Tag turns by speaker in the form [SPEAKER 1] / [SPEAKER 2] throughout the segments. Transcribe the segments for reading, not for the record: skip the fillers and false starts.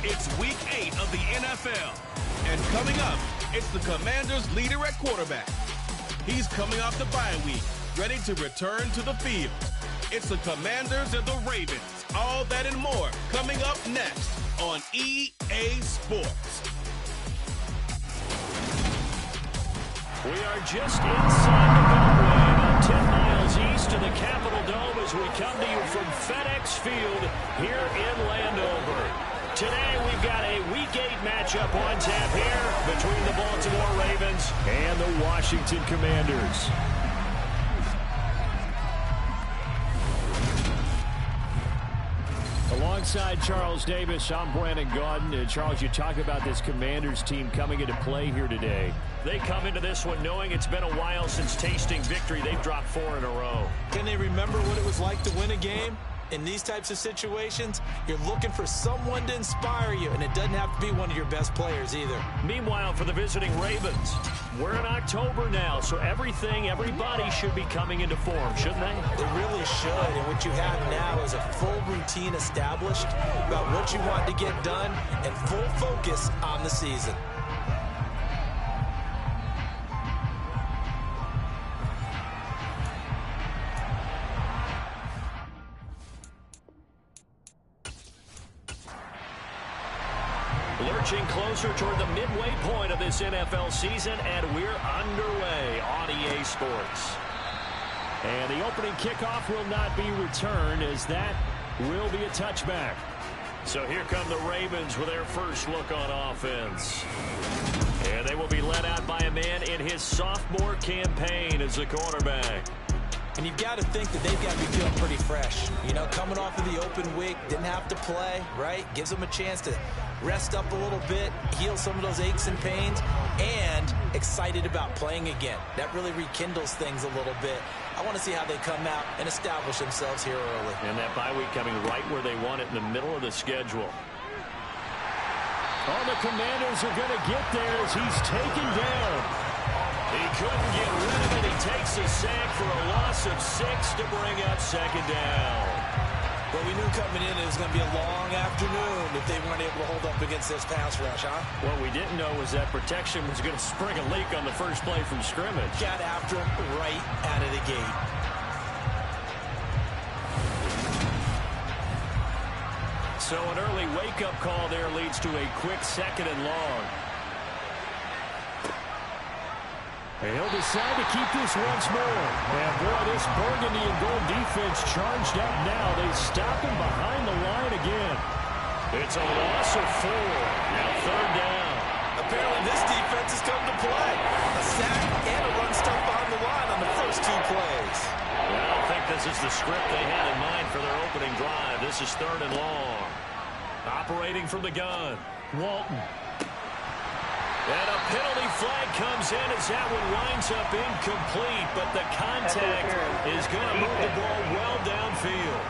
[SPEAKER 1] It's Week 8 of the NFL. And coming up, it's the Commanders' leader at quarterback. He's coming off the bye week, ready to return to the field. It's the Commanders and the Ravens. All that and more coming up next on EA Sports.
[SPEAKER 2] We are just inside the Beltway, about 10 miles east of the Capitol Dome as we come to you from FedEx Field here in Landover. Today we've got a Week 8 matchup on tap here between the Baltimore Ravens and the Washington Commanders. Alongside Charles Davis, I'm Brandon Gaudin. Charles, you talk about this Commanders team coming into play here today. They come into this one knowing it's been a while since tasting victory. They've dropped 4 in a row.
[SPEAKER 3] Can they remember what it was like to win a game? In these types of situations, you're looking for someone to inspire you, and it doesn't have to be one of your best players either.
[SPEAKER 2] Meanwhile, for the visiting Ravens, we're in October now, so everybody should be coming into form, shouldn't they?
[SPEAKER 3] They really should, and what you have now is a full routine established about what you want to get done and full focus on the season.
[SPEAKER 2] Lurching closer toward the midway point of this NFL season, and we're underway on EA Sports. And the opening kickoff will not be returned, as that will be a touchback. So here come the Ravens with their first look on offense. And they will be led out by a man in his sophomore campaign as a quarterback.
[SPEAKER 3] And you've got to think that they've got to be feeling pretty fresh. You know, coming off of the open week, didn't have to play, right? Gives them a chance to rest up a little bit, heal some of those aches and pains, and excited about playing again. That really rekindles things a little bit. I want to see how they come out and establish themselves here early.
[SPEAKER 2] And that bye week coming right where they want it, in the middle of the schedule. Oh, the Commanders are going to get there as he's taken down. He couldn't get rid of it. He takes a sack for a loss of 6 to bring up second down.
[SPEAKER 3] Well, we knew coming in it was going to be a long afternoon if they weren't able to hold up against this pass rush, huh?
[SPEAKER 2] What we didn't know was that protection was going to spring a leak on the first play from scrimmage.
[SPEAKER 3] Got after him right out of the gate.
[SPEAKER 2] So an early wake-up call there leads to a quick 2nd and long. He'll decide to keep this once more. And boy, this burgundy and gold defense charged up now. They stop him behind the line again. It's a loss of 4. Now 3rd down.
[SPEAKER 3] Apparently this defense has come to play. A sack and a run stuff on the line on the first 2 plays.
[SPEAKER 2] I don't think this is the script they had in mind for their opening drive. This is 3rd and long. Operating from the gun, Walton. And a penalty flag comes in as that one winds up incomplete, but the contact is going to move the ball well downfield.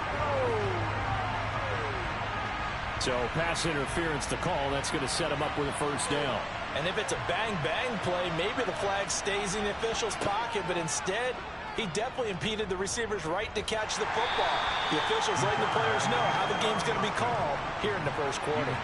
[SPEAKER 2] So pass interference the call. That's going to set him up with a 1st down.
[SPEAKER 3] And if it's a bang-bang play, maybe the flag stays in the official's pocket, but instead, he definitely impeded the receiver's right to catch the football. The officials letting the players know how the game's going to be called here in the first quarter.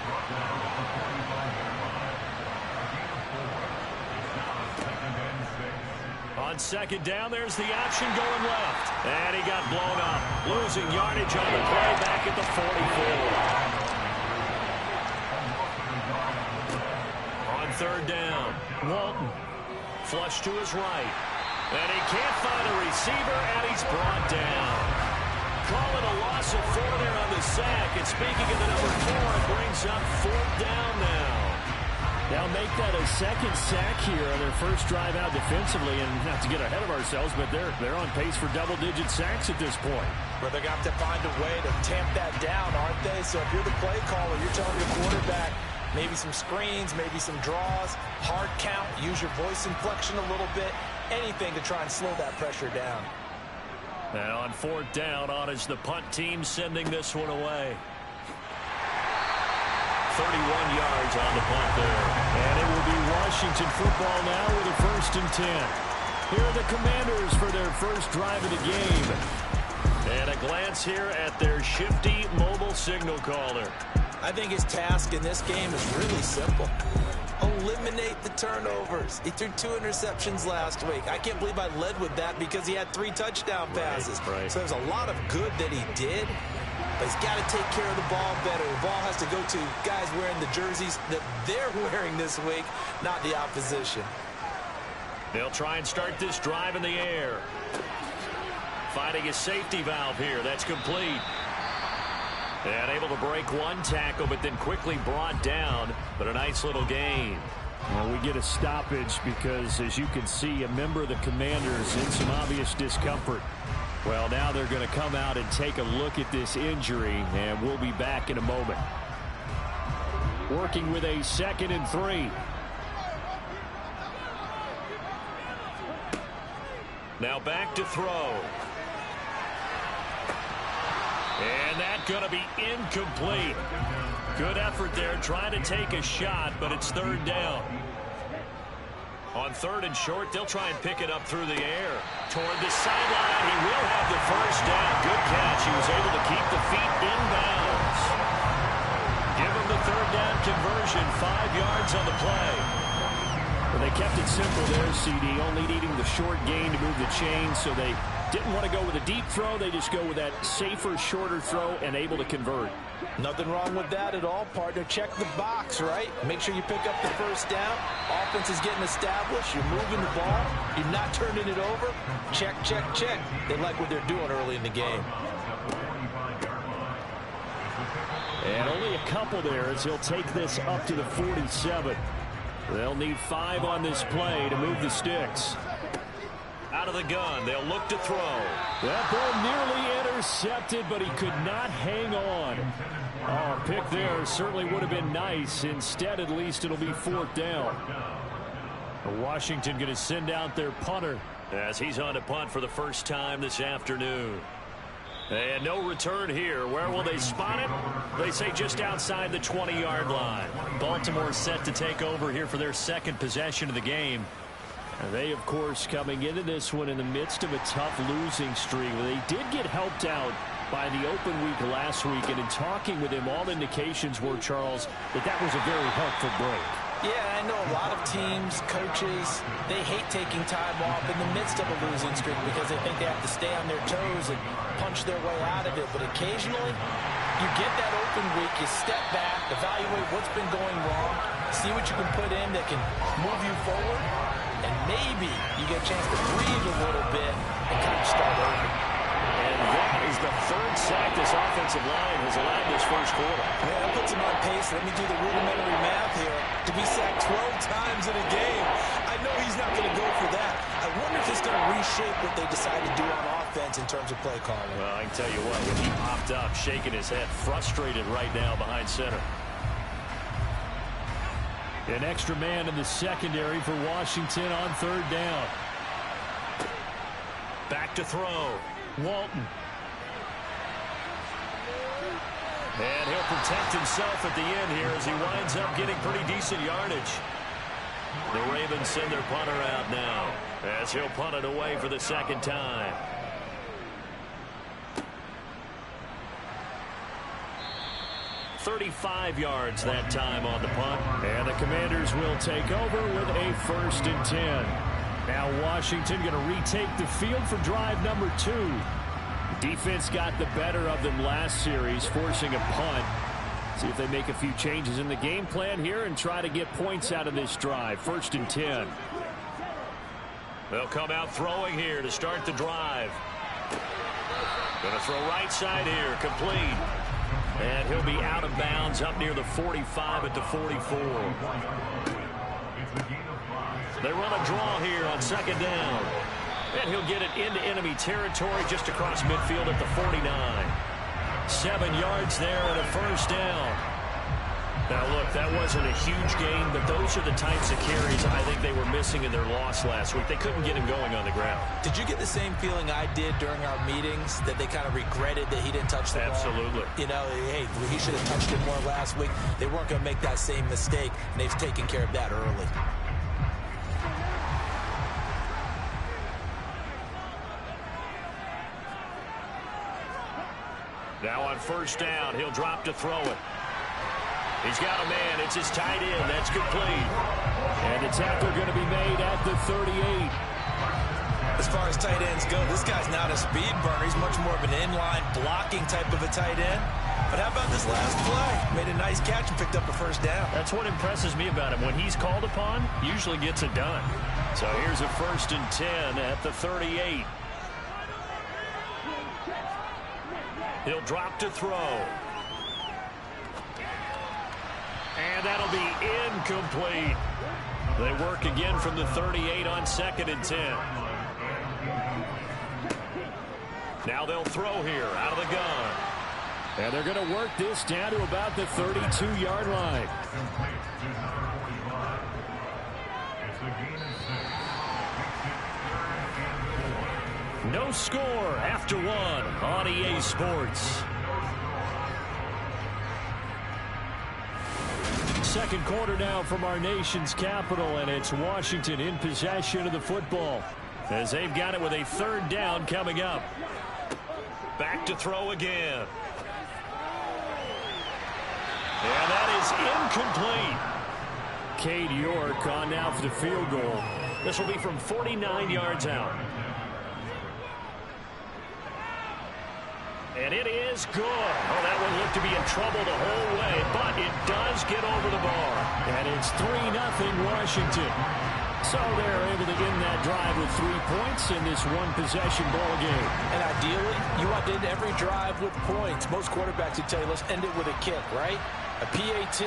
[SPEAKER 2] On 2nd down, there's the option going left. And he got blown up. Losing yardage on the play back at the 44. On 3rd down, Walton. Flush to his right. And he can't find a receiver, and he's brought down. Call it a loss of 4 there on the sack. And speaking of the number 4, it brings up 4th down now. They'll make that a 2nd sack here on their first drive out defensively, and not to get ahead of ourselves, but they're on pace for double-digit sacks at this point.
[SPEAKER 3] Well, they're going to have to find a way to tamp that down, aren't they? So if you're the play caller, you're telling your quarterback maybe some screens, maybe some draws, hard count, use your voice inflection a little bit, anything to try and slow that pressure down.
[SPEAKER 2] And on 4th down, on is the punt team sending this one away. 31 yards on the punt there. And it will be Washington football now with a 1st and 10. Here are the Commanders for their first drive of the game. And a glance here at their shifty mobile signal caller.
[SPEAKER 3] I think his task in this game is really simple. Eliminate the turnovers. He threw 2 interceptions last week. I can't believe I led with that because he had 3 touchdown passes.
[SPEAKER 2] Right.
[SPEAKER 3] So there's a lot of good that he did, but he's got to take care of the ball better. The ball has to go to guys wearing the jerseys that they're wearing this week, not the opposition.
[SPEAKER 2] They'll try and start this drive in the air. Finding his safety valve here. That's complete. And able to break one tackle, but then quickly brought down. But a nice little gain.
[SPEAKER 4] Well, we get a stoppage because, as you can see, a member of the Commanders in some obvious discomfort. Well, now they're going to come out and take a look at this injury, and we'll be back in a moment. Working with a 2nd and 3.
[SPEAKER 2] Now back to throw. And that's going to be incomplete. Good effort there trying to take a shot, but it's 3rd down. On 3rd and short, they'll try and pick it up through the air. Toward the sideline, he will have the 1st down. Good catch. He was able to keep the feet inbounds. Give him the 3rd down conversion, 5 yards on the play.
[SPEAKER 4] Well, they kept it simple there, CD, only needing the short gain to move the chains, so they didn't want to go with a deep throw. They just go with that safer, shorter throw and able to convert.
[SPEAKER 3] Nothing wrong with that at all, partner. Check the box, right? Make sure you pick up the 1st down. Offense is getting established. You're moving the ball. You're not turning it over. Check, check, check. They like what they're doing early in the game.
[SPEAKER 4] And only a couple there as he'll take this up to the 47. They'll need 5 on this play to move the sticks.
[SPEAKER 2] Out of the gun, they'll look to throw.
[SPEAKER 4] That ball nearly intercepted, but he could not hang on. Oh, pick there certainly would have been nice. Instead, at least it'll be 4th down. Washington going to send out their punter.
[SPEAKER 2] As he's on to punt for the first time this afternoon. And no return here. Where will they spot it? They say just outside the 20-yard line. Baltimore set to take over here for their 2nd possession of the game.
[SPEAKER 4] And they, of course, coming into this one in the midst of a tough losing streak. They did get helped out by the open week last week. And in talking with him, all indications were, Charles, that was a very helpful break.
[SPEAKER 3] Yeah, I know a lot of teams, coaches, they hate taking time off in the midst of a losing streak because they think they have to stay on their toes and punch their way out of it. But occasionally, you get that open week, you step back, evaluate what's been going wrong, see what you can put in that can move you forward, and maybe you get a chance to breathe a little bit and kind of start over.
[SPEAKER 2] And that is the 3rd sack this offensive line has allowed this first quarter.
[SPEAKER 3] Yeah, that puts him on pace. Let me do the rudimentary math here. To be sacked 12 times in a game, I know he's not going to go for that. I wonder if it's going to reshape what they decide to do on offense in terms of play calling.
[SPEAKER 2] Well, I can tell you what, when he popped up, shaking his head, frustrated right now behind center.
[SPEAKER 4] An extra man in the secondary for Washington on 3rd down.
[SPEAKER 2] Back to throw.
[SPEAKER 4] Walton.
[SPEAKER 2] And he'll protect himself at the end here as he winds up getting pretty decent yardage. The Ravens send their punter out now as he'll punt it away for the 2nd time. "35 yards that time on the punt.
[SPEAKER 4] And the Commanders will take over with a 1st and 10. Now Washington going to retake the field for drive number 2. Defense got the better of them last series, forcing a punt. See if they make a few changes in the game plan here and try to get points out of this drive. 1st and 10.
[SPEAKER 2] They'll come out throwing here to start the drive. Going to throw right side here, complete. And he'll be out of bounds up near the 45 at the 44. They run a draw here on 2nd down. And he'll get it into enemy territory just across midfield at the 49. 7 yards there and a 1st down. Now, look, that wasn't a huge gain, but those are the types of carries I think they were missing in their loss last week. They couldn't get him going on the ground.
[SPEAKER 3] Did you get the same feeling I did during our meetings, that they kind of regretted that he didn't touch the ball?
[SPEAKER 2] Absolutely.
[SPEAKER 3] You know, hey, he should have touched it more last week. They weren't going to make that same mistake, and they've taken care of that early.
[SPEAKER 2] Now on 1st down, he'll drop to throw it. He's got a man. It's his tight end. That's complete.
[SPEAKER 4] And the tackle going to be made at the 38.
[SPEAKER 3] As far as tight ends go, this guy's not a speed burner. He's much more of an inline blocking type of a tight end. But how about this last play? Made a nice catch and picked up a first down.
[SPEAKER 2] That's what impresses me about him. When he's called upon, usually gets it done. So here's a 1st and 10 at the 38. He'll drop to throw. And that'll be incomplete. They work again from the 38 on 2nd and 10. Now they'll throw here out of the gun.
[SPEAKER 4] And they're going to work this down to about the 32-yard line. No score after 1 on EA Sports. Second quarter now from our nation's capital, and it's Washington in possession of the football as they've got it with a 3rd down coming up.
[SPEAKER 2] Back to throw again. And that is incomplete.
[SPEAKER 4] Cade York on now for the field goal.
[SPEAKER 2] This will be from 49 yards out. And it is good. Oh, that one looked to be in trouble the whole way, but it does get over the bar.
[SPEAKER 4] And it's 3-0 Washington. So they're able to end that drive with 3 points in this one-possession ball game.
[SPEAKER 3] And ideally, you want to end every drive with points. Most quarterbacks would tell you, let's end it with a kick, right? A PAT,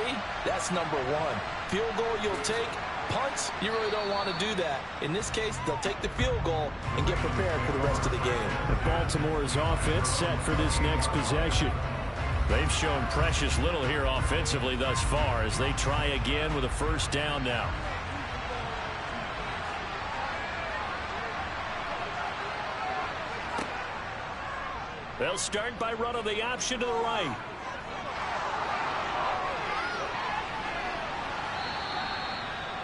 [SPEAKER 3] that's number 1. Field goal you'll take. Punts, you really don't want to do that. In this case, they'll take the field goal and get prepared for the rest of the game.
[SPEAKER 4] Baltimore's offense set for this next possession.
[SPEAKER 2] They've shown precious little here offensively thus far as they try again with a 1st down now. They'll start by running the option to the right.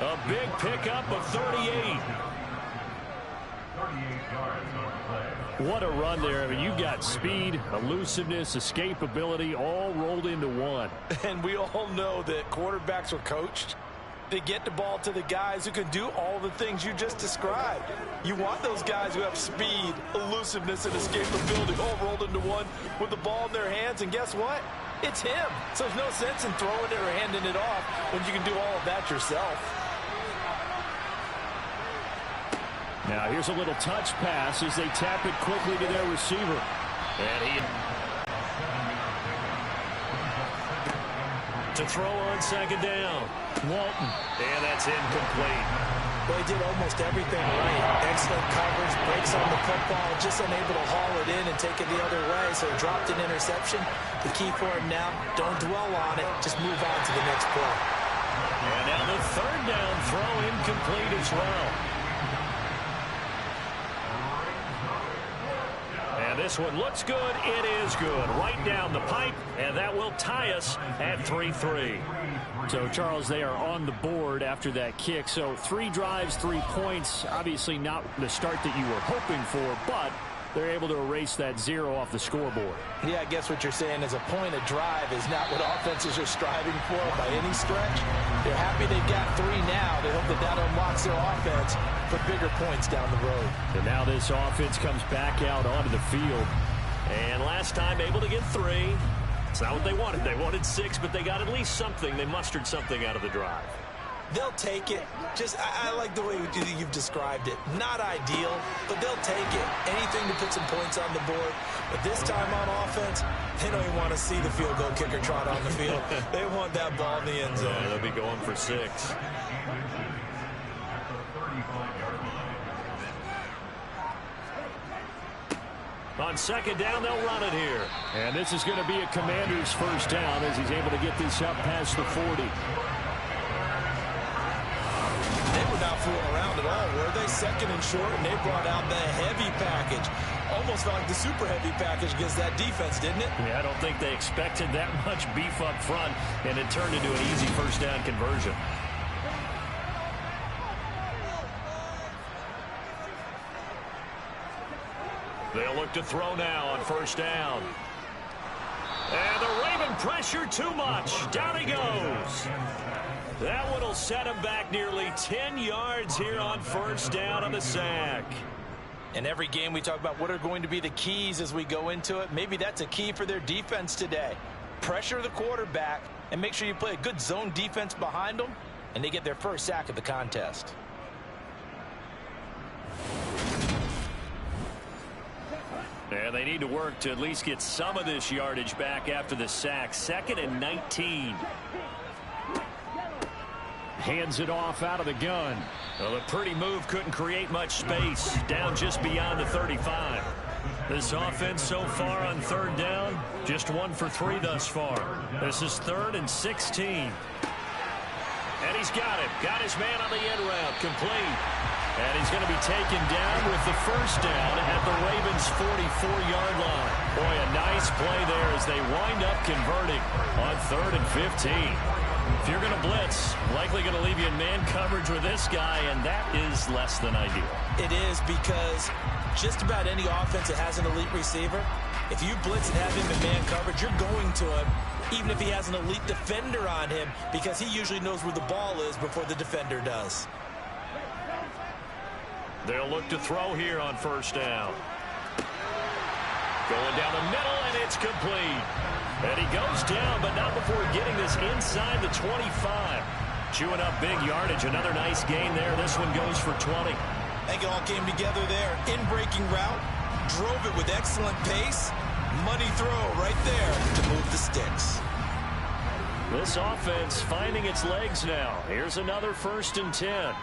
[SPEAKER 2] A big pickup of 38.
[SPEAKER 4] What a run there. I mean, you got speed, elusiveness, escapability all rolled into one.
[SPEAKER 3] And we all know that quarterbacks are coached. They get the ball to the guys who can do all the things you just described. You want those guys who have speed, elusiveness, and escapability all rolled into one with the ball in their hands. And guess what? It's him. So there's no sense in throwing it or handing it off when you can do all of that yourself.
[SPEAKER 4] Now here's a little touch pass as they tap it quickly to their receiver.
[SPEAKER 2] And he to throw on 2nd down.
[SPEAKER 4] Walton.
[SPEAKER 2] And that's incomplete.
[SPEAKER 3] Well, he did almost everything right. Excellent coverage, breaks on the football, just unable to haul it in and take it the other way. So he dropped an interception. The key for him now, don't dwell on it. Just move on to the next play.
[SPEAKER 2] And now the 3rd down throw incomplete as well. And this one looks good. It is good. Right down the pipe, and that will tie us at 3-3.
[SPEAKER 4] So, Charles, they are on the board after that kick. So 3 drives, 3 points. Obviously not the start that you were hoping for, but they're able to erase that 0 off the scoreboard.
[SPEAKER 3] Yeah, I guess what you're saying is a point of drive is not what offenses are striving for by any stretch. They're happy they've got 3 now. They hope that unlocks their offense for bigger points down the road.
[SPEAKER 4] And now this offense comes back out onto the field.
[SPEAKER 2] And last time able to get 3. It's not what they wanted. They wanted 6, but they got at least something. They mustered something out of the drive.
[SPEAKER 3] They'll take it. I like the way you've described it. Not ideal, but they'll take it. Anything to put some points on the board. But this time on offense, they don't even want to see the field goal kicker trot on the field. They want that ball in the end zone.
[SPEAKER 2] Yeah, they'll be going for 6. On 2nd down, they'll run it here.
[SPEAKER 4] And this is going to be a Commander's 1st down as he's able to get this up past the 40.
[SPEAKER 3] They were not fooling around at all, were they? 2nd and short, and they brought out the heavy package. Almost felt like the super heavy package against that defense, didn't it?
[SPEAKER 2] Yeah, I don't think they expected that much beef up front, and it turned into an easy 1st down conversion. They'll look to throw now on 1st down. And the Raven pressure too much. Down he goes. That one will set him back nearly 10 yards here on first down on the sack.
[SPEAKER 3] In every game we talk about what are going to be the keys as we go into it. Maybe that's a key for their defense today. Pressure the quarterback and make sure you play a good zone defense behind them, and they get their first sack of the contest.
[SPEAKER 2] And they need to work to at least get some of this yardage back after the sack. 2nd and 19.
[SPEAKER 4] Hands it off out of the gun.
[SPEAKER 2] Well, a pretty move couldn't create much space. Down just beyond the 35. This offense so far on 3rd down, just 1 for 3 thus far. This is 3rd and 16. And he's got him. Got his man on the end route. Complete. And he's going to be taken down with the first down at the Ravens' 44-yard line. Boy, a nice play there as they wind up converting on 3rd and 15. If you're going to blitz, likely going to leave you in man coverage with this guy, and that is less than ideal.
[SPEAKER 3] It is, because just about any offense that has an elite receiver, if you blitz and have him in man coverage, you're going to him, even if he has an elite defender on him, because he usually knows where the ball is before the defender does.
[SPEAKER 2] They'll look to throw here on first down. Going down the middle, and it's complete. And he goes down, but not before getting this inside the 25. Chewing up big yardage. Another nice gain there. This one goes for 20.
[SPEAKER 3] I think it all came together there. In-breaking route. Drove it with excellent pace. Money throw right there to move the sticks.
[SPEAKER 2] This offense finding its legs now. Here's another 1st and 10.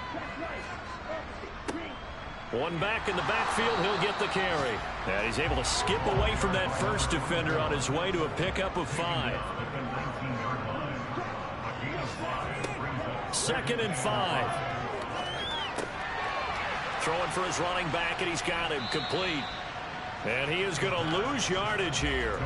[SPEAKER 2] One back in the backfield, he'll get the carry. And he's able to skip away from that first defender on his way to a pickup of 5. 2nd and 5. Throwing for his running back, and he's got him complete. And he is going to lose yardage here.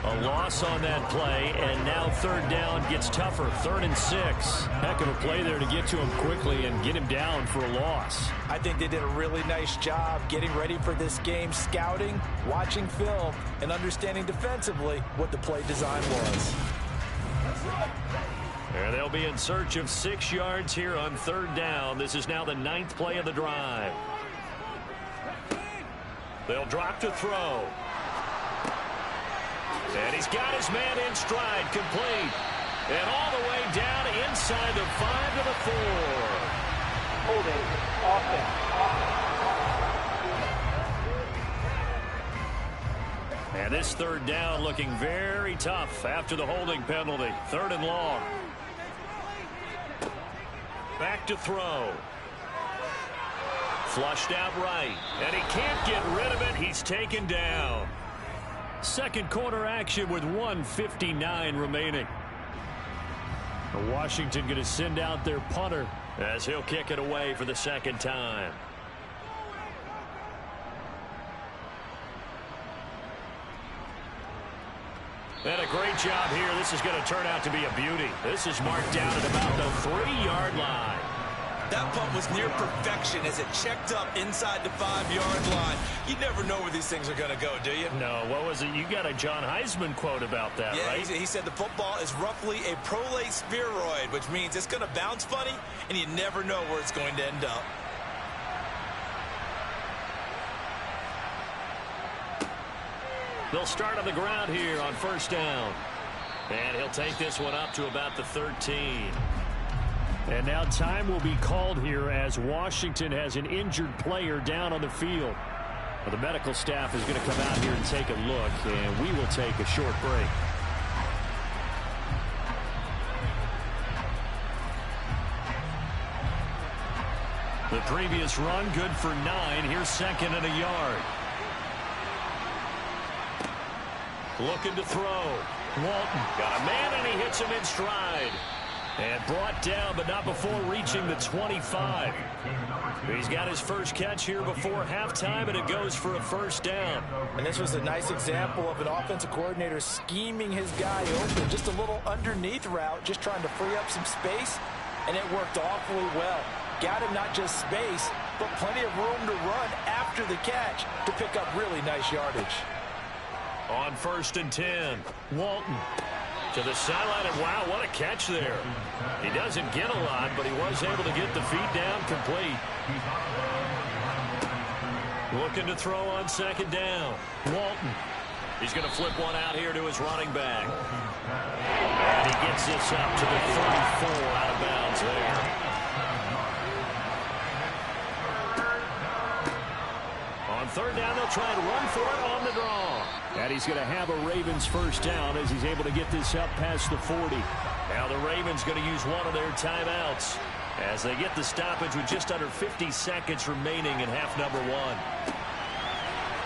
[SPEAKER 2] A loss on that play, and now 3rd down gets tougher. 3rd and 6.
[SPEAKER 4] Heck of a play there to get to him quickly and get him down for a loss.
[SPEAKER 3] I think they did a really nice job getting ready for this game, scouting, watching film, and understanding defensively what the play design was.
[SPEAKER 2] And they'll be in search of 6 yards here on 3rd down. This is now the 9th play of the drive. They'll drop to throw. And he's got his man in stride, complete. And all the way down inside the 5 to the 4.
[SPEAKER 3] Holding, offense.
[SPEAKER 2] And this 3rd down looking very tough after the holding penalty. 3rd and long. Back to throw. Flushed out right. And he can't get rid of it. He's taken down.
[SPEAKER 4] Second quarter action with 1:59 remaining. Washington going to send out their punter
[SPEAKER 2] as he'll kick it away for the 2nd time. And a great job here. This is going to turn out to be a beauty. This is marked down at about the 3-yard line.
[SPEAKER 3] That punt was near perfection as it checked up inside the 5-yard line. You never know where these things are going to go, do you?
[SPEAKER 2] No, what was it? You got a John Heisman quote about that,
[SPEAKER 3] yeah,
[SPEAKER 2] right?
[SPEAKER 3] He said the football is roughly a prolate spheroid, which means it's going to bounce funny, and you never know where it's going to end up.
[SPEAKER 2] They'll start on the ground here on 1st down. And he'll take this one up to about the 13.
[SPEAKER 4] And now time will be called here as Washington has an injured player down on the field. Well, the medical staff is going to come out here and take a look, and we will take a short break.
[SPEAKER 2] The previous run good for 9. Here's 2nd and a yard. Looking to throw. Walton got a man, and he hits him in stride. And brought down, but not before reaching the 25. He's got his first catch here before halftime, and it goes for a 1st down.
[SPEAKER 3] And this was a nice example of an offensive coordinator scheming his guy open. Just a little underneath route, just trying to free up some space, and it worked awfully well. Got him not just space, but plenty of room to run after the catch to pick up really nice yardage.
[SPEAKER 2] On 1st and 10, Walton to the sideline, and wow, what a catch there. He doesn't get a lot, but he was able to get the feet down complete. Looking to throw on 2nd down. Walton. He's going to flip one out here to his running back. And he gets this up to the 34 out of bounds there. On 3rd down, they'll try and run for it on the draw.
[SPEAKER 4] And he's going to have a Ravens 1st down as he's able to get this up past the 40.
[SPEAKER 2] Now the Ravens going to use one of their timeouts as they get the stoppage with just under 50 seconds remaining in half number 1.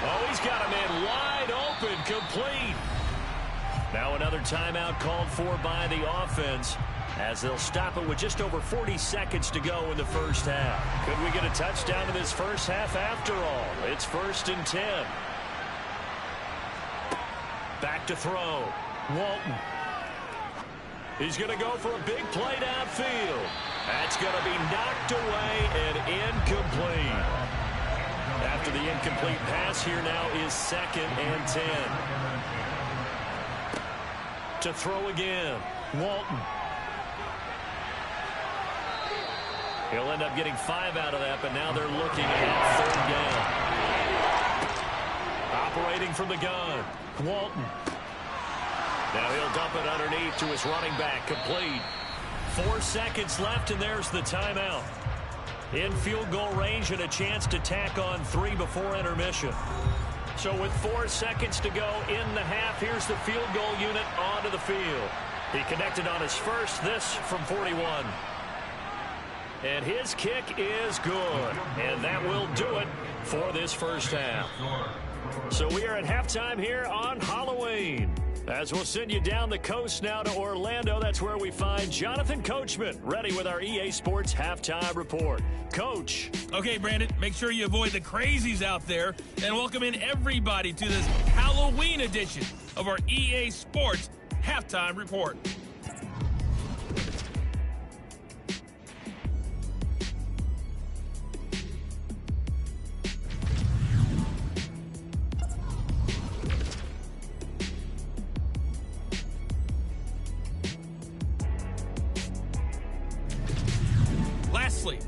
[SPEAKER 2] Oh, he's got a man wide open, complete. Now another timeout called for by the offense as they'll stop it with just over 40 seconds to go in the 1st half. Could we get a touchdown in this 1st half after all? It's 1st and 10. Back to throw. Walton. He's going to go for a big play downfield. That's going to be knocked away and incomplete. After the incomplete pass, here now is 2nd and 10. To throw again. Walton. He'll end up getting 5 out of that, but now they're looking at 3rd down. Operating from the gun. Walton. Now he'll dump it underneath to his running back. Complete. 4 seconds left, and there's the timeout. In field goal range and a chance to tack on 3 before intermission. So with 4 seconds to go in the half, here's the field goal unit onto the field. He connected on his first, this from 41. And his kick is good. And that will do it for this 1st half. So we are at halftime here on Halloween. As we'll send you down the coast now to Orlando, that's where we find Jonathan Coachman ready with our EA Sports Halftime Report. Coach.
[SPEAKER 1] Okay, Brandon, make sure you avoid the crazies out there and welcome in everybody to this Halloween edition of our EA Sports Halftime Report.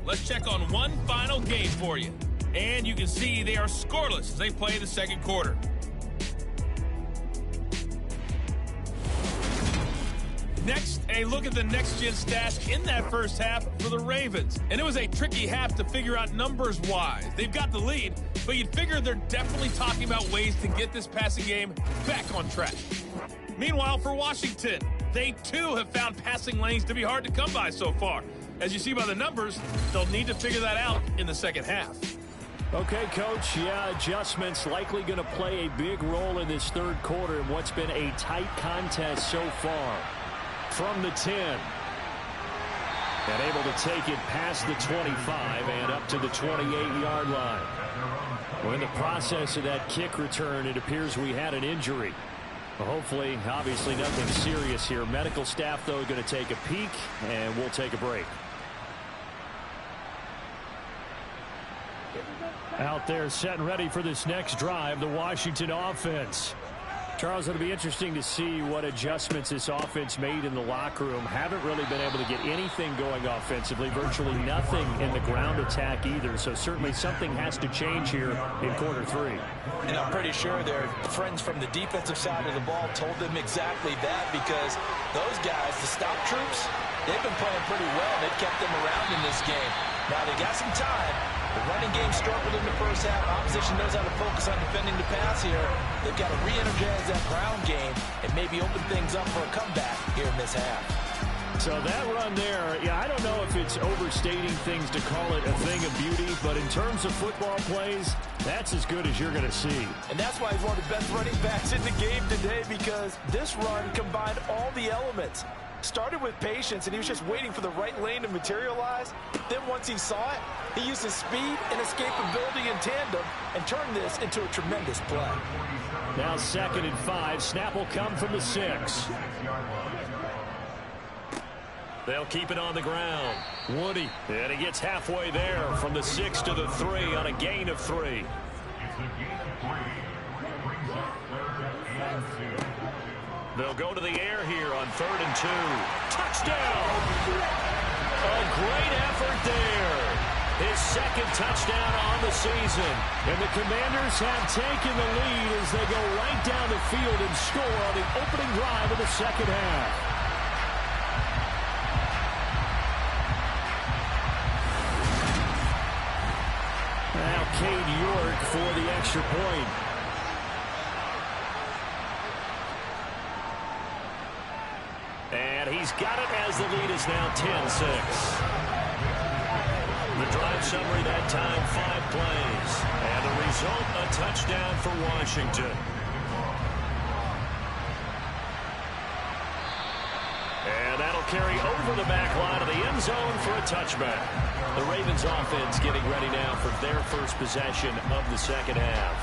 [SPEAKER 1] Let's check on one final game for you. And you can see they are scoreless as they play the 2nd quarter. Next, a look at the next-gen stats in that 1st half for the Ravens. And it was a tricky half to figure out numbers-wise. They've got the lead, but you'd figure they're definitely talking about ways to get this passing game back on track. Meanwhile, for Washington, they too have found passing lanes to be hard to come by so far. As you see by the numbers, they'll need to figure that out in the 2nd half.
[SPEAKER 4] Okay, Coach, yeah, adjustments likely going to play a big role in this 3rd quarter in what's been a tight contest so far. From the 10. And able to take it past the 25 and up to the 28-yard line. Well, in the process of that kick return, it appears we had an injury. Well, hopefully, obviously nothing serious here. Medical staff, though, going to take a peek, and we'll take a break. Out there set and ready for this next drive, the Washington offense. Charles, it'll be interesting to see what adjustments this offense made in the locker room. Haven't really been able to get anything going offensively, virtually nothing in the ground attack either. So certainly something has to change here in quarter 3.
[SPEAKER 3] And I'm pretty sure their friends from the defensive side of the ball told them exactly that, because those guys, the stop troops, they've been playing pretty well. They've kept them around in this game. Now they got some time. The running game struggled in the 1st half. Opposition knows how to focus on defending the pass here. They've got to re-energize that ground game and maybe open things up for a comeback here in this half.
[SPEAKER 4] So that run there, yeah, I don't know if it's overstating things to call it a thing of beauty, but in terms of football plays, that's as good as you're going to see.
[SPEAKER 3] And that's why he's one of the best running backs in the game today, because this run combined all the elements. Started with patience, and he was just waiting for the right lane to materialize. Then once he saw it, he used his speed and escapability in tandem and turned this into a tremendous play.
[SPEAKER 4] Now 2nd and 5. Snap will come from the 6.
[SPEAKER 2] They'll keep it on the ground. Woody. And he gets halfway there from the 6 to the 3 on a gain of 3. They'll go to the air here on 3rd and 2. Touchdown! A great effort there. His second touchdown on the season.
[SPEAKER 4] And the Commanders have taken the lead as they go right down the field and score on the opening drive of the second half. Now Cade York for the extra point.
[SPEAKER 2] And he's got it as the lead is now 10-6. The drive summary that time, 5 plays. And the result, a touchdown for Washington. And that'll carry over the back line of the end zone for a touchback. The Ravens offense getting ready now for their first possession of the second half.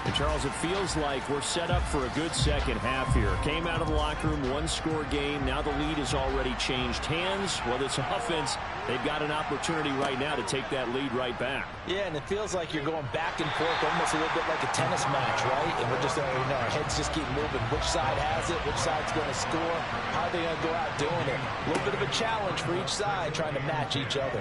[SPEAKER 4] And Charles, it feels like we're set up for a good second half here. Came out of the locker room, 1-score game. Now the lead has already changed hands. Well, this offense, they've got an opportunity right now to take that lead right back.
[SPEAKER 3] Yeah, and it feels like you're going back and forth almost a little bit like a tennis match, right? And we're just, our heads just keep moving. Which side has it? Which side's going to score? How are they going to go out doing it? A little bit of a challenge for each side trying to match each other.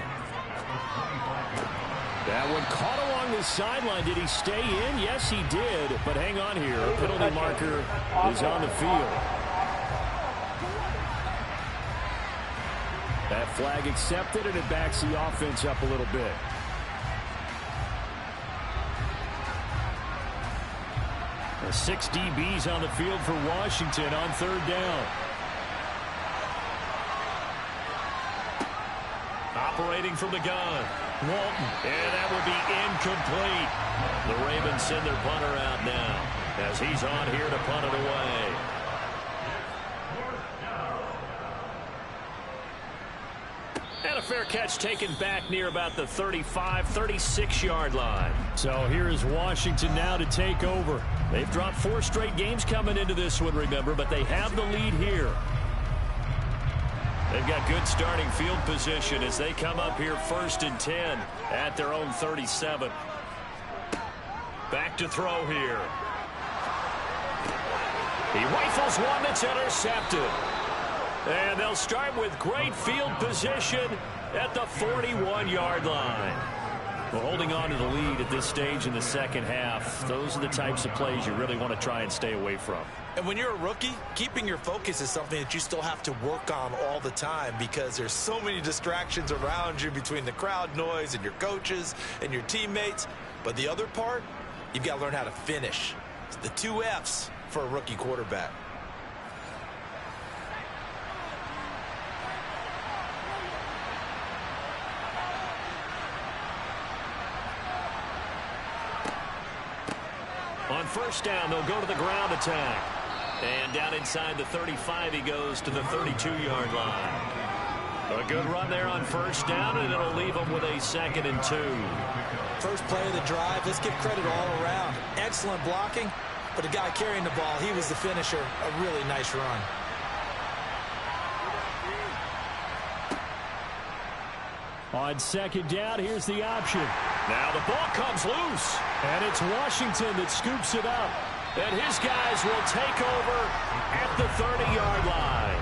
[SPEAKER 4] That one caught along the sideline. Did he stay in? Yes, he did. But hang on here. A penalty marker is on the field. That flag accepted, and it backs the offense up a little bit. The 6 DBs on the field for Washington on 3rd down.
[SPEAKER 2] Operating from the gun, Walton, and that will be incomplete. The Ravens send their punter out now as he's on here to punt it away. And a fair catch taken back near about the 35, 36-yard line.
[SPEAKER 4] So here is Washington now to take over.
[SPEAKER 2] They've dropped 4 straight games coming into this one, remember, but they have the lead here. They've got good starting field position as they come up here 1st and 10 at their own 37. Back to throw here. He rifles one that's intercepted. And they'll start with great field position at the 41-yard line. Well, holding on to the lead at this stage in the second half, those are the types of plays you really want to try and stay away from.
[SPEAKER 3] And when you're a rookie, keeping your focus is something that you still have to work on all the time because there's so many distractions around you between the crowd noise and your coaches and your teammates. But the other part, you've got to learn how to finish. It's the 2 F's for a rookie quarterback.
[SPEAKER 2] On 1st down, they'll go to the ground attack. And down inside the 35, he goes to the 32-yard line. A good run there on 1st down, and it'll leave him with a 2nd and 2.
[SPEAKER 3] First play of the drive, let's give credit all around. Excellent blocking, but the guy carrying the ball, he was the finisher. A really nice run.
[SPEAKER 4] On 2nd down, here's the option.
[SPEAKER 2] Now the ball comes loose.
[SPEAKER 4] And it's Washington that scoops it up.
[SPEAKER 2] And his guys will take over at the 30-yard line.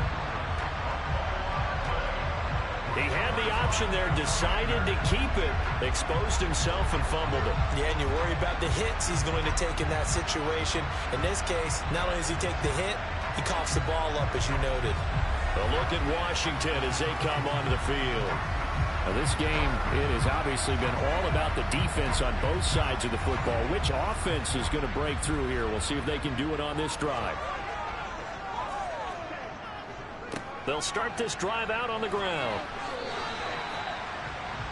[SPEAKER 2] He had the option there, decided to keep it, exposed himself and fumbled it.
[SPEAKER 3] Yeah, and you worry about the hits he's going to take in that situation. In this case, not only does he take the hit, he coughs the ball up, as you noted.
[SPEAKER 2] A look at Washington as they come onto the field.
[SPEAKER 4] Now this game, it has obviously been all about the defense on both sides of the football. Which offense is going to break through here? We'll see if they can do it on this drive.
[SPEAKER 2] They'll start this drive out on the ground.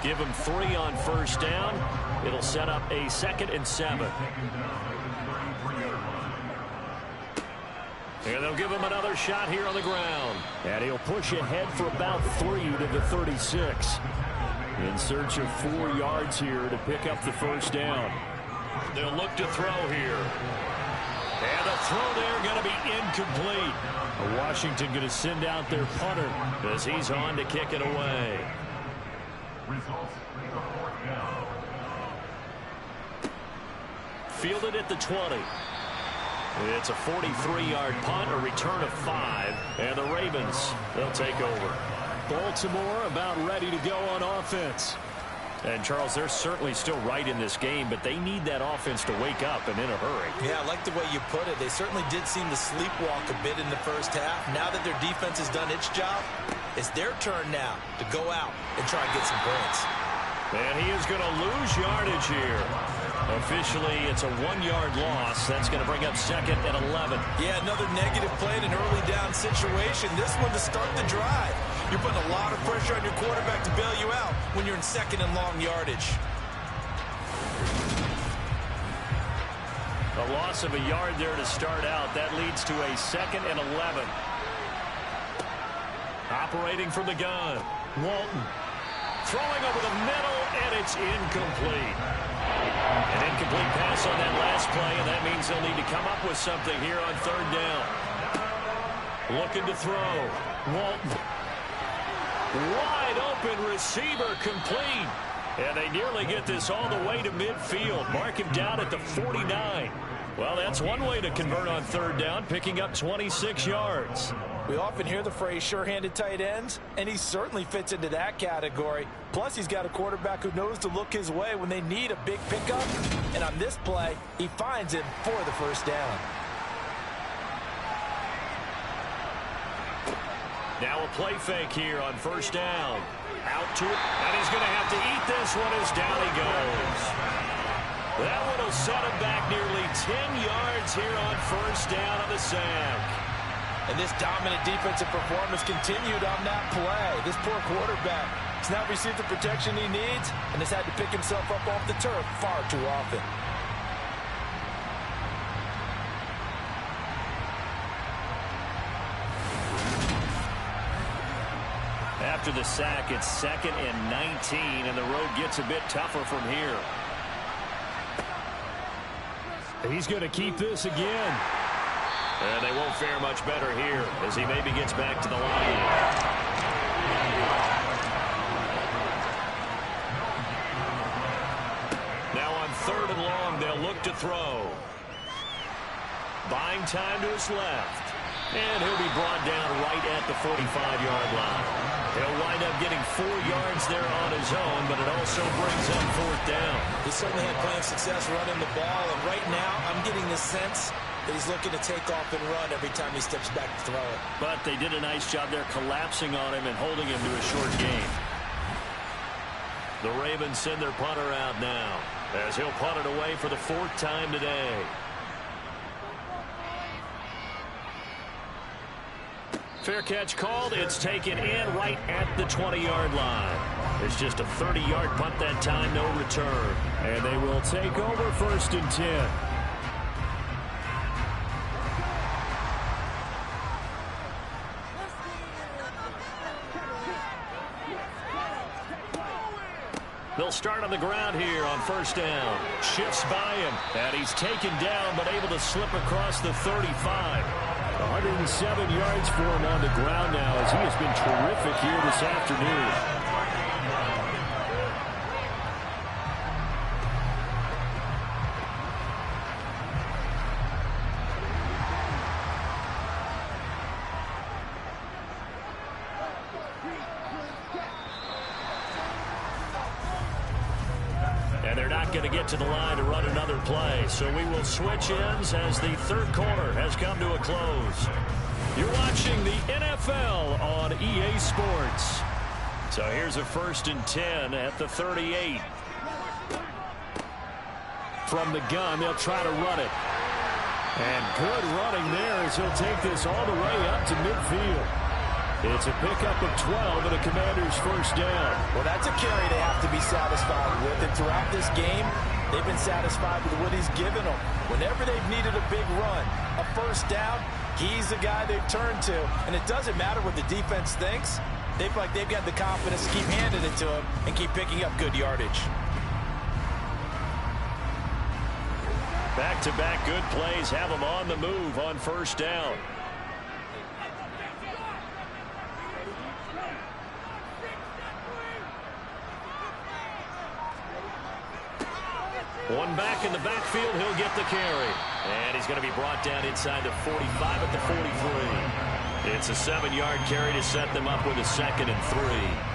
[SPEAKER 2] Give them 3 on 1st down. It'll set up a 2nd and 7. And they'll give him another shot here on the ground.
[SPEAKER 4] And he'll push ahead for about 3 to the 36. In search of 4 yards here to pick up the 1st down.
[SPEAKER 2] They'll look to throw here. And the throw there going to be incomplete.
[SPEAKER 4] Washington going to send out their punter
[SPEAKER 2] as he's on to kick it away. Fielded at the 20. It's a 43-yard punt, a return of 5, and the Ravens, they'll take over.
[SPEAKER 4] Baltimore about ready to go on offense.
[SPEAKER 2] And, Charles, they're certainly still right in this game, but they need that offense to wake up and in a hurry.
[SPEAKER 3] Yeah, I like the way you put it. They certainly did seem to sleepwalk a bit in the first half. Now that their defense has done its job, it's their turn now to go out and try and get some points.
[SPEAKER 2] And he is going to lose yardage here. Officially, it's a 1-yard loss. That's going to bring up second and 11.
[SPEAKER 3] Yeah, another negative play in an early down situation. This one to start the drive. You're putting a lot of pressure on your quarterback to bail you out when you're in second and long yardage.
[SPEAKER 2] A loss of a yard there to start out. That leads to a second and 11. Operating from the gun. Walton. Throwing over the middle, and it's incomplete. An incomplete pass on that last play, and that means they'll need to come up with something here on third down. Looking to throw. Walton. Wide open receiver complete. And they nearly get this all the way to midfield. Mark him down at the 49. Well, that's one way to convert on third down, picking up 26 yards.
[SPEAKER 3] We often hear the phrase sure-handed tight ends, and he certainly fits into that category. Plus, he's got a quarterback who knows to look his way when they need a big pickup. And on this play, he finds him for the first down.
[SPEAKER 2] Now a play fake here on first down. Out to it, and he's going to have to eat this one as down he goes. That one will set him back nearly 10 yards here on first down on the sack.
[SPEAKER 3] And this dominant defensive performance continued on that play. This poor quarterback has not received the protection he needs and has had to pick himself up off the turf far too often.
[SPEAKER 2] After the sack, it's second and 19, and the road gets a bit tougher from here.
[SPEAKER 4] He's going to keep this again.
[SPEAKER 2] And they won't fare much better here as he maybe gets back to the line. Now on third and long, they'll look to throw. Buying time to his left. And he'll be brought down right at the 45-yard line. He'll wind up getting 4 yards there on his own, but it also brings up fourth down.
[SPEAKER 3] He certainly had plenty of success running the ball, and right now I'm getting the sense that he's looking to take off and run every time he steps back to throw it.
[SPEAKER 2] But they did a nice job there collapsing on him and holding him to a short gain. The Ravens send their punter out now as he'll punt it away for the 4th time today. Fair catch called. It's taken in right at the 20-yard line. It's just a 30-yard punt that time, no return.
[SPEAKER 4] And they will take over first and 10.
[SPEAKER 2] They'll start on the ground here on first down. Shifts by him, and he's taken down but able to slip across the 35.
[SPEAKER 4] 107 yards for him on the ground now as he has been terrific here this afternoon.
[SPEAKER 2] And they're not going to get to the line to run another play. So we will switch ends as the third quarter has come to a close. You're watching the NFL on EA Sports. So here's a 1st and 10 at the 38.
[SPEAKER 4] From the gun, they'll try to run it. And good running there as he'll take this all the way up to midfield. It's a pickup of 12 and a Commander's first down.
[SPEAKER 3] Well, that's a carry they have to be satisfied with. And throughout this game, they've been satisfied with what he's given them. Whenever they've needed a big run, a first down, he's the guy they've turned to. And it doesn't matter what the defense thinks. They feel like they've got the confidence to keep handing it to him and keep picking up good yardage.
[SPEAKER 2] Back-to-back good plays have them on the move on first down. One back in the backfield, he'll get the carry. And he's going to be brought down inside the 45 at the 43. It's a 7-yard carry to set them up with a 2nd and 3.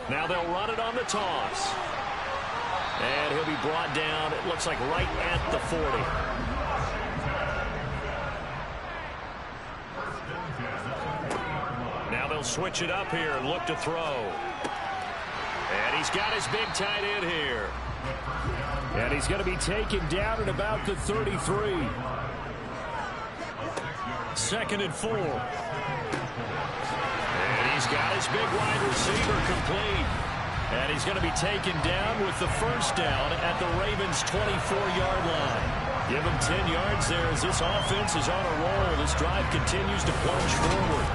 [SPEAKER 2] Now they'll run it on the toss. And he'll be brought down, it looks like right at the 40. Now they'll switch it up here and look to throw. And he's got his big tight end here.
[SPEAKER 4] And he's going to be taken down at about the 33. 2nd and 4.
[SPEAKER 2] And he's got his big wide receiver complete.
[SPEAKER 4] And he's going to be taken down with the first down at the Ravens' 24-yard line. Give him 10 yards there as this offense is on a roll. This drive continues to plunge forward.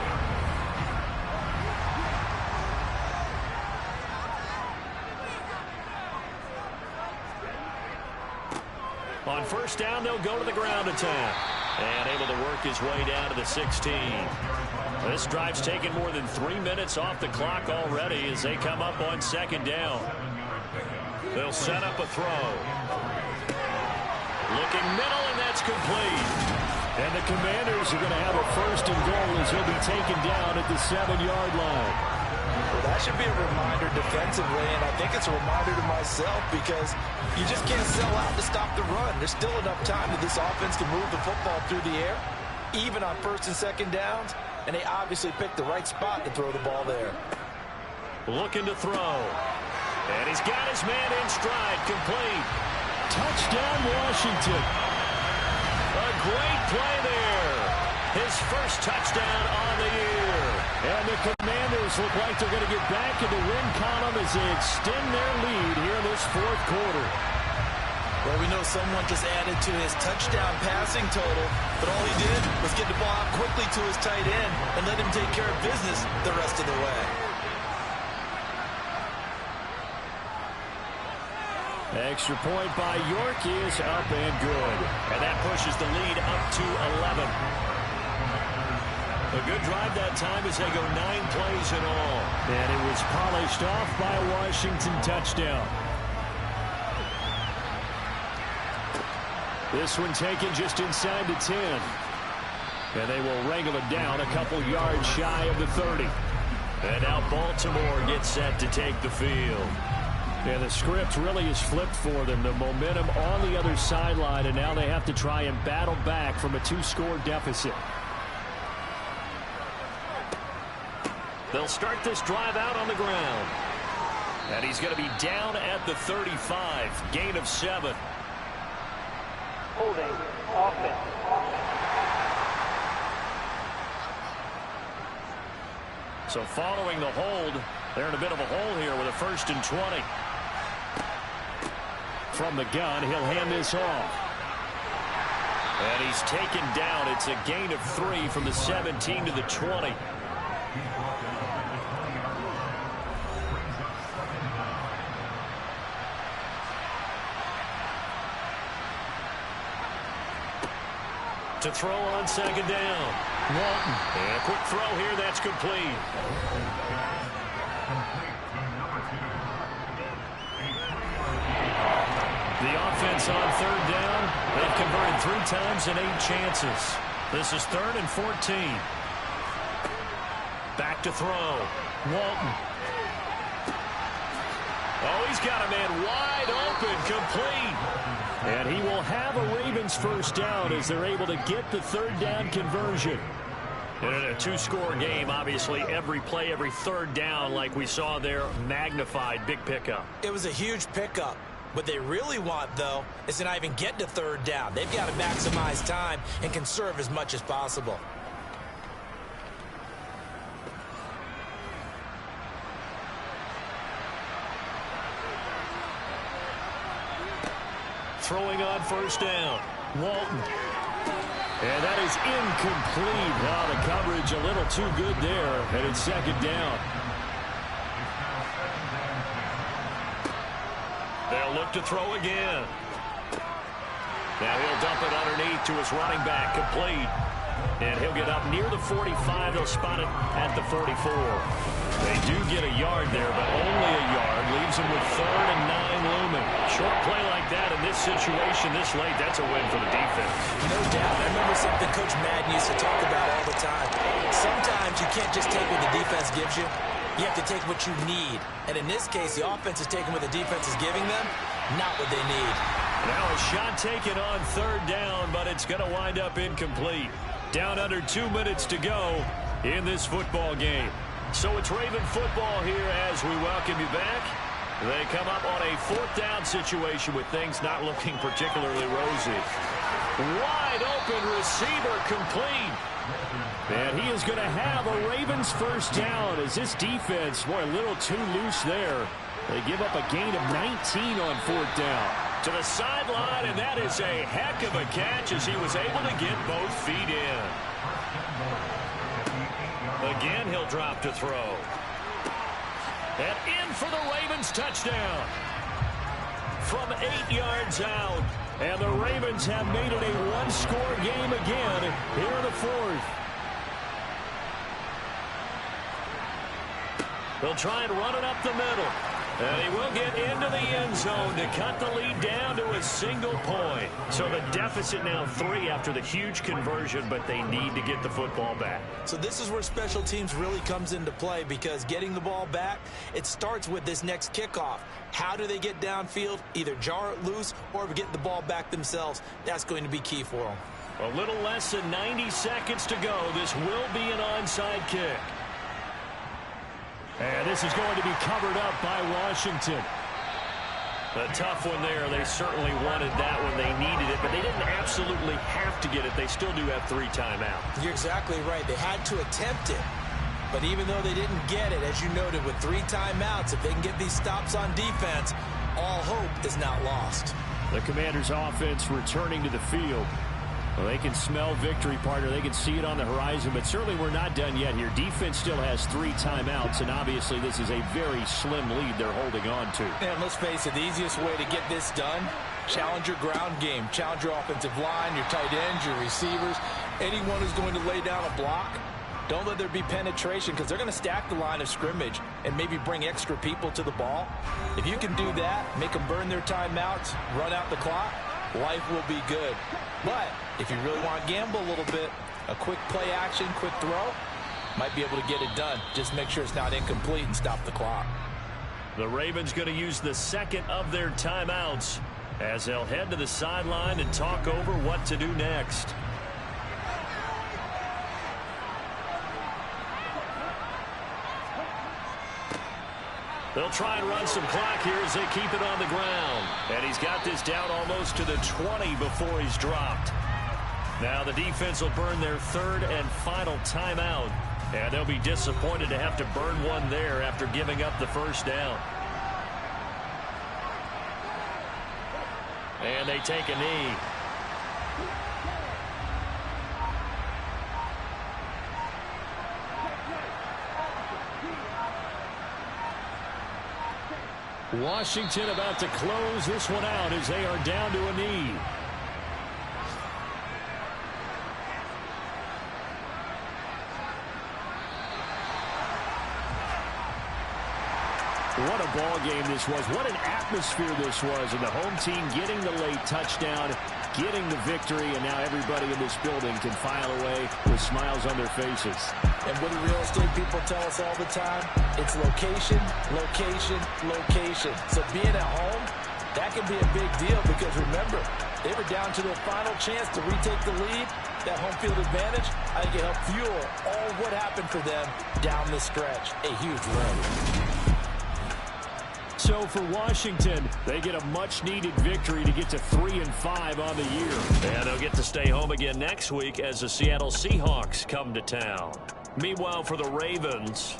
[SPEAKER 4] On first down, they'll go to the ground attack. And able to work his way down to the 16. This drive's taken more than 3 minutes off the clock already as they come up on 2nd down. They'll set up a throw. Looking middle, and that's complete. And the Commanders are going to have a 1st and goal as he'll be taken down at the 7-yard line.
[SPEAKER 3] Well, that should be a reminder defensively, and I think it's a reminder to myself because you just can't sell out to stop the run. There's still enough time that this offense can move the football through the air, even on 1st and 2nd downs, and they obviously picked the right spot to throw the ball there.
[SPEAKER 2] Looking to throw. And he's got his man in stride, complete.
[SPEAKER 4] Touchdown, Washington.
[SPEAKER 2] A great play there. His first touchdown on the year.
[SPEAKER 4] And the Commanders look like they're going to get back in the win column as they extend their lead here in this 4th quarter.
[SPEAKER 3] Well, we know someone just added to his touchdown passing total, but all he did was get the ball out quickly to his tight end and let him take care of business the rest of the way.
[SPEAKER 4] Extra point by York is up and good.
[SPEAKER 2] And that pushes the lead up to 11. A good drive that time as they go 9 plays in all.
[SPEAKER 4] And it was polished off by a Washington touchdown. This one taken just inside the 10. And they will wrangle it down a couple yards shy of the 30.
[SPEAKER 2] And now Baltimore gets set to take the field.
[SPEAKER 4] And the script really is flipped for them. The momentum on the other sideline, and now they have to try and battle back from a 2-score deficit.
[SPEAKER 2] They'll start this drive out on the ground. And he's going to be down at the 35. Gain of 7.
[SPEAKER 5] Holding offense.
[SPEAKER 2] So following the hold, they're in a bit of a hole here with a 1st and 20.
[SPEAKER 4] From the gun, he'll hand this off.
[SPEAKER 2] And he's taken down. It's a gain of 3 from the 17 to the 20. To throw on 2nd down.
[SPEAKER 4] Walton.
[SPEAKER 2] And a quick throw here. That's complete. The offense on 3rd down. They've converted 3 times in 8 chances. This is 3rd and 14. Back to throw.
[SPEAKER 4] Walton.
[SPEAKER 2] Oh, he's got a man wide open, complete.
[SPEAKER 4] And he will have a Ravens 1st down as they're able to get the 3rd down conversion.
[SPEAKER 2] And in a 2-score game, obviously, every play, every 3rd down, like we saw there, magnified, big pickup.
[SPEAKER 3] It was a huge pickup. What they really want, though, is to not even get to 3rd down. They've got to maximize time and conserve as much as possible.
[SPEAKER 2] Throwing on 1st down.
[SPEAKER 4] Walton. And that is incomplete. Now the coverage a little too good there. And it's 2nd down.
[SPEAKER 2] They'll look to throw again. Now he'll dump it underneath to his running back, complete. And he'll get up near the 45. They'll spot it at the 44. They do get a yard there, but only a yard. Leaves them with 3rd and 9 looming. Short play like that in this situation this late, that's a win for the defense.
[SPEAKER 3] No doubt. I remember something Coach Madden used to talk about all the time. Sometimes you can't just take what the defense gives you. You have to take what you need. And in this case, the offense is taking what the defense is giving them, not what they need.
[SPEAKER 2] Now a shot taken on 3rd down, but it's going to wind up incomplete. Down under 2 minutes to go in this football game. So it's Raven football here as we welcome you back. They come up on a 4th down situation with things not looking particularly rosy. Wide open receiver complete. And he is going to have a Ravens first down as this defense, boy, a little too loose there. They give up a gain of 19 on 4th down. To the sideline, and that is a heck of a catch as he was able to get both feet in. Again, he'll drop to throw. And in for the Ravens touchdown. From 8 yards out. And the Ravens have made it a one-score game again here in the 4th. They'll try and run it up the middle. And he will get into the end zone to cut the lead down to a single point. So the deficit now 3 after the huge conversion, but they need to get the football back.
[SPEAKER 3] So this is where special teams really comes into play, because getting the ball back, it starts with this next kickoff. How do they get downfield? Either jar it loose or get the ball back themselves. That's going to be key for them.
[SPEAKER 2] A little less than 90 seconds to go. This will be an onside kick.
[SPEAKER 4] And this is going to be covered up by Washington.
[SPEAKER 2] A tough one there. They certainly wanted that when they needed it, but they didn't absolutely have to get it. They still do have 3 timeouts.
[SPEAKER 3] You're exactly right. They had to attempt it. But even though they didn't get it, as you noted, with 3 timeouts, if they can get these stops on defense, all hope is not lost.
[SPEAKER 4] The Commanders' offense returning to the field. Well, they can smell victory, partner. They can see it on the horizon, but certainly we're not done yet here. Defense still has 3 timeouts, and obviously this is a very slim lead they're holding on to.
[SPEAKER 3] And let's face it, the easiest way to get this done, challenge your ground game. Challenge your offensive line, your tight ends, your receivers, anyone who's going to lay down a block. Don't let there be penetration, because they're going to stack the line of scrimmage and maybe bring extra people to the ball. If you can do that, make them burn their timeouts, run out the clock, life will be good. But if you really want to gamble a little bit, a quick play action, quick throw, might be able to get it done. Just make sure it's not incomplete and stop the clock.
[SPEAKER 2] The Ravens going to use the 2nd of their timeouts as they'll head to the sideline and talk over what to do next. They'll try and run some clock here as they keep it on the ground. And he's got this down almost to the 20 before he's dropped. Now the defense will burn their 3rd and final timeout. And they'll be disappointed to have to burn one there after giving up the first down. And they take a knee.
[SPEAKER 4] Washington about to close this one out as they are down to a knee. What a ball game this was. What an atmosphere this was. And the home team getting the late touchdown, getting the victory, and now everybody in this building can file away with smiles on their faces.
[SPEAKER 3] And what do real estate people tell us all the time? It's location, location, location. So being at home, that can be a big deal, because remember, they were down to their final chance to retake the lead. That home field advantage, I think it helped fuel all what happened for them down the stretch. A huge win.
[SPEAKER 4] So for Washington, they get a much-needed victory to get to 3-5 on the year.
[SPEAKER 2] And they'll get to stay home again next week as the Seattle Seahawks come to town. Meanwhile, for the Ravens,